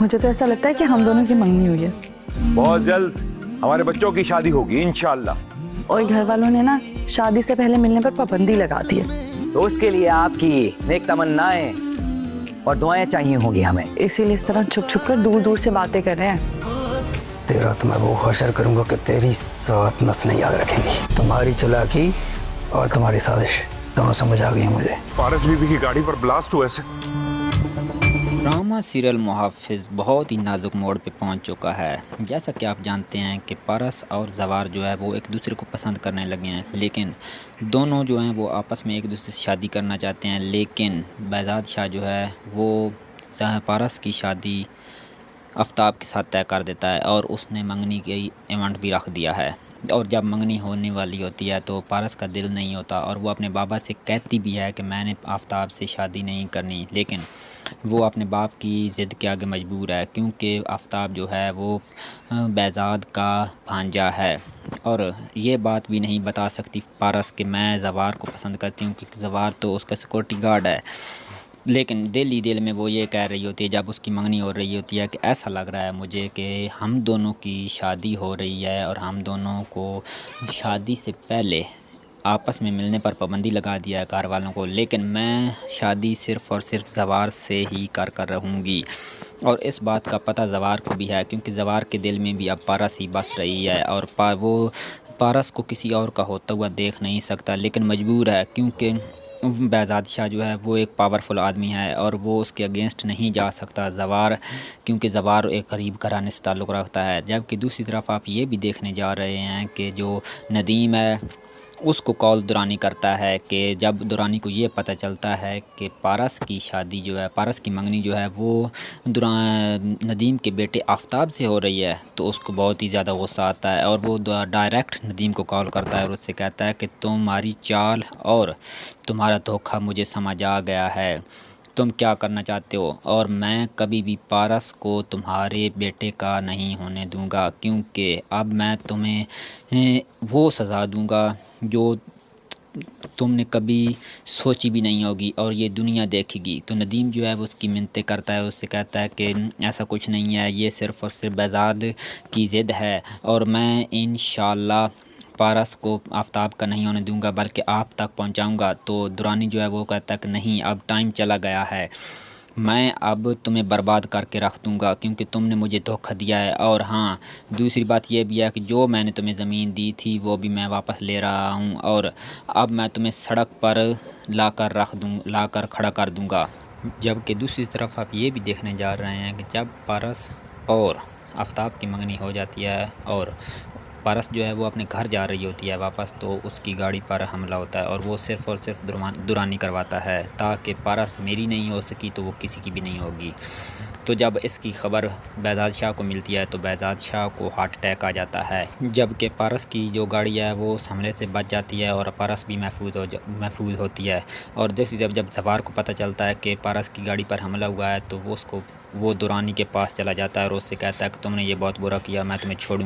मुझे तो ऐसा लगता है कि हम दोनों की मंगनी हुई है बहुत जल्द हमारे बच्चों की शादी होगी इंशाल्लाह। और घर वालों ने ना शादी से पहले मिलने पर पाबंदी लगा दी है। तो उसके लिए आपकी नेक तमन्नाएं और दुआएं चाहिए होंगी हमें। इसीलिए इस तरह छुप छुप कर दूर दूर से बातें कर रहे हैं। तेरा तो मैं वो हशर करूंगा कि तेरी 7 नस्लें याद रखेंगी। तुम्हारी चालाकी और तुम्हारी साजिश दोनों समझ आ गई है मुझे। पारस बीबी की गाड़ी पर ब्लास्ट हुआ ऐसे। ड्रामा सीरियल मुहाफिज बहुत ही नाजुक मोड़ पे पहुंच चुका है। जैसा कि आप जानते हैं कि पारस और जवार जो है वो एक दूसरे को पसंद करने लगे हैं, लेकिन दोनों जो हैं वो आपस में एक दूसरे से शादी करना चाहते हैं। लेकिन बेजाद शाह जो है वो पारस की शादी आफ्ताब के साथ तय कर देता है और उसने मंगनी की इवेंट भी रख दिया है। और जब मंगनी होने वाली होती है तो पारस का दिल नहीं होता और वो अपने बाबा से कहती भी है कि मैंने आफ्ताब से शादी नहीं करनी, लेकिन वो अपने बाप की ज़िद के आगे मजबूर है क्योंकि आफ्ताब जो है वो बेजाद का भांजा है और ये बात भी नहीं बता सकती पारस कि मैं जवार को पसंद करती हूँ क्योंकि जवार तो उसका सिक्योरिटी गार्ड है। लेकिन दिल ही दिल में वो ये कह रही होती है जब उसकी मंगनी हो रही होती है कि ऐसा लग रहा है मुझे कि हम दोनों की शादी हो रही है और हम दोनों को शादी से पहले आपस में मिलने पर पाबंदी लगा दिया है घर वालों को, लेकिन मैं शादी सिर्फ़ और सिर्फ जवार से ही कर रहूँगी। और इस बात का पता जवार को भी है क्योंकि जवार के दिल में भी अब पारस ही बस रही है और वो पारस को किसी और का होता हुआ देख नहीं सकता, लेकिन मजबूर है क्योंकि बेजाद शाह जो है वो एक पावरफुल आदमी है और वो उसके अगेंस्ट नहीं जा सकता जवार, क्योंकि जवार एक गरीब घराने से ताल्लुक़ रखता है। जबकि दूसरी तरफ आप ये भी देखने जा रहे हैं कि जो नदीम है उसको कॉल दुरानी करता है कि जब दुरानी को ये पता चलता है कि पारस की शादी जो है, पारस की मंगनी जो है वो नदीम के बेटे आफ्ताब से हो रही है, तो उसको बहुत ही ज़्यादा गुस्सा आता है और वो डायरेक्ट नदीम को कॉल करता है और उससे कहता है कि तुम्हारी चाल और तुम्हारा धोखा मुझे समझ आ गया है, तुम क्या करना चाहते हो और मैं कभी भी पारस को तुम्हारे बेटे का नहीं होने दूंगा, क्योंकि अब मैं तुम्हें वो सज़ा दूंगा जो तुमने कभी सोची भी नहीं होगी और ये दुनिया देखेगी। तो नदीम जो है वो उसकी मिन्नतें करता है, उससे कहता है कि ऐसा कुछ नहीं है, ये सिर्फ़ और सिर्फ बेजाद की ज़िद है और मैं इंशाअल्लाह पारस को आफ्ताब का नहीं होने दूंगा बल्कि आप तक पहुंचाऊंगा। तो दुरानी जो है वो कहता है कि नहीं, अब टाइम चला गया है, मैं अब तुम्हें बर्बाद करके रख दूंगा क्योंकि तुमने मुझे धोखा दिया है। और हाँ, दूसरी बात ये भी है कि जो मैंने तुम्हें ज़मीन दी थी वो भी मैं वापस ले रहा हूँ और अब मैं तुम्हें सड़क पर लाकर खड़ा कर दूंगा। जबकि दूसरी तरफ आप ये भी देखने जा रहे हैं कि जब पारस और आफ्ताब की मंगनी हो जाती है और पारस जो है वो अपने घर जा रही होती है वापस, तो उसकी गाड़ी पर हमला होता है और वो सिर्फ़ और सिर्फ दुरानी करवाता है ताकि पारस मेरी नहीं हो सकी तो वो किसी की भी नहीं होगी। तो जब इसकी खबर बेजाद शाह को मिलती है तो बेजाद शाह को हार्ट अटैक आ जाता है, जबकि पारस की जो गाड़ी है वो उस हमले से बच जाती है और पारस भी महफूज होती है। और जब जवार को पता चलता है कि पारस की गाड़ी पर हमला हुआ है तो वो दुरानी के पास चला जाता है और उससे कहता है कि तुमने ये बहुत बुरा किया, मैं तुम्हें छोड़ूंगा।